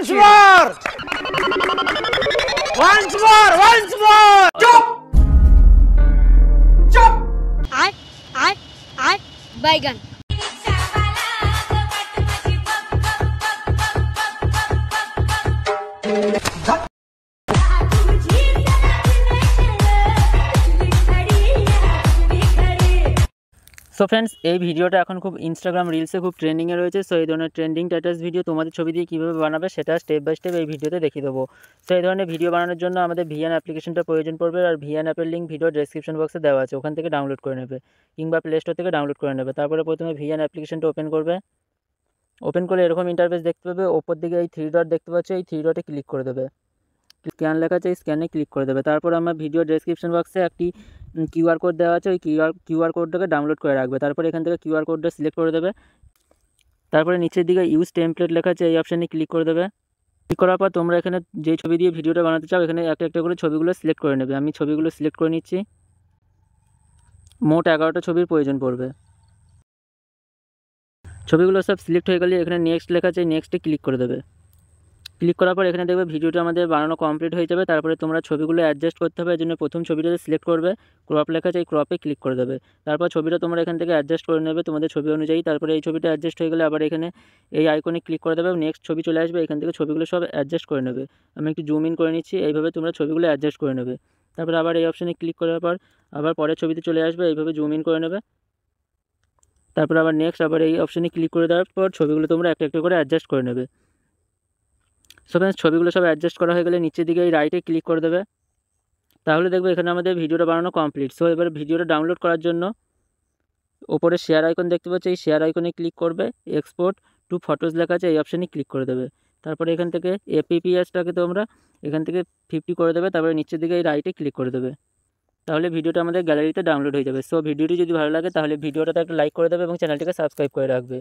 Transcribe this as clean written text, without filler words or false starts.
once more, once more, once more. চুপ চুপ আর বাইগান। So friends, এই ভিডিওটা এখন খুব ইনস্টাগ্রাম রিলসে খুব ট্রেন্ডিংয়ে রয়েছে। সো এই ধরনের ট্রেন্ডিং স্ট্যাটাস ভিডিও তোমাদের ছবি দিয়ে কীভাবে বানাবে সেটা স্টেপ বাই স্টেপ এই ভিডিওতে দেখিয়ে দেবো। সো এই ধরনের ভিডিও বানানোর জন্য আমাদের ভিএন অ্যাপ্লিকেশনটা প্রয়োজন পড়বে, আর ভিএন অ্যাপের লিঙ্ক ভিডিও ডেসক্রিপশন বক্সে দেওয়া আছে, ওখান থেকে ডাউনলোড করে নেবে কিংবা প্লে স্টোর থেকে ডাউনলোড করে নেবে। তারপরে প্রথমে ভিএন অ্যাপ্লিকেশনটা ওপেন করবে। ওপেন করলে এরকম ইন্টারফেস দেখতে পাবে। ওপর দিকে এই 3 ডট দেখতে পাচ্ছ, এই 3 ডটে ক্লিক করে দেবে। স্ক্যান লেখা আছে, এই স্ক্যানে ক্লিক করে দেবে। তারপর আমার ভিডিও ডেসক্রিপশন বক্সে একটি কিউআর কোড দেওয়া আছে, ওই কিউআর কোডটাকে ডাউনলোড করে রাখবে। তারপরে এখান থেকে কিউআর কোডটা সিলেক্ট করে দেবে। তারপরে নিচের দিকে ইউজ টেমপ্লেট লেখা আছে, এই অপশানে ক্লিক করে দেবে। ক্লিক করার পর তোমরা এখানে যে ছবি দিয়ে ভিডিওটা বানাতে চাও এখানে একটা একটা করে ছবিগুলো সিলেক্ট করে নেবে। আমি ছবিগুলো সিলেক্ট করে নিচ্ছি। মোট 11টা ছবির প্রয়োজন পড়বে। ছবিগুলো সব সিলেক্ট হয়ে গেলে এখানে নেক্সট লেখা আছে, নেক্সটে ক্লিক করে দেবে। ক্লিক করার পর এখানে দেখবে ভিডিওটা আমাদের বানানো কমপ্লিট হয়ে যাবে। তারপরে তোমরা ছবিগুলো অ্যাডজাস্ট করতে হবে, এর জন্য প্রথম ছবিটাতে সিলেক্ট করবে, ক্রপ লেখা আছে, এই ক্রপে ক্লিক করে দেবে। তারপর ছবিটা তোমরা এখান থেকে অ্যাডজাস্ট করে নেবে তোমাদের ছবি অনুযায়ী। তারপরে এই ছবিটা অ্যাডজাস্ট হয়ে গেলে আবার এখানে এই আইকনে ক্লিক করে দেবে, নেক্সট ছবি চলে আসবে। এখান থেকে ছবিগুলো সব অ্যাডজাস্ট করে নেবে। আমি একটু জুম ইন করে নিচ্ছি। এইভাবে তোমরা ছবিগুলো অ্যাডজাস্ট করে নেবে। তারপরে আবার এই অপশানে ক্লিক করার পর আবার পরের ছবিতে চলে আসবে, এইভাবে জুম ইন করে নেবে। তারপর আবার নেক্সট আবার এই অপশানে ক্লিক করে দেওয়ার পর ছবিগুলো তোমরা একটা একটা করে অ্যাডজাস্ট করে নেবে। সো ফ্রেন্ডস, ছবিগুলো সব অ্যাডজাস্ট করা হয়ে গেলে নিচের দিকে এই রাইটে ক্লিক করে দেবে। তাহলে দেখবে এখানে আমাদের ভিডিওটা বানানো কমপ্লিট। সো এবার ভিডিওটা ডাউনলোড করার জন্য ওপরে শেয়ার আইকন দেখতে পাচ্ছ, এই শেয়ার আইকনে ক্লিক করবে। এক্সপোর্ট টু ফটোজ লেখা আছে, এই অপশানে ক্লিক করে দেবে। তারপরে এখান থেকে এপিপিএসটাকে তোমরা এখান থেকে 50 করে দেবে। তারপরে নিচের দিকে এই রাইটে ক্লিক করে দেবে। তাহলে ভিডিওটা আমাদের গ্যালারিতে ডাউনলোড হয়ে যাবে। সো ভিডিওটি যদি ভালো লাগে তাহলে ভিডিওটাতে একটা লাইক করে দেবে এবং চ্যানেলটিকে সাবস্ক্রাইব করে রাখবে।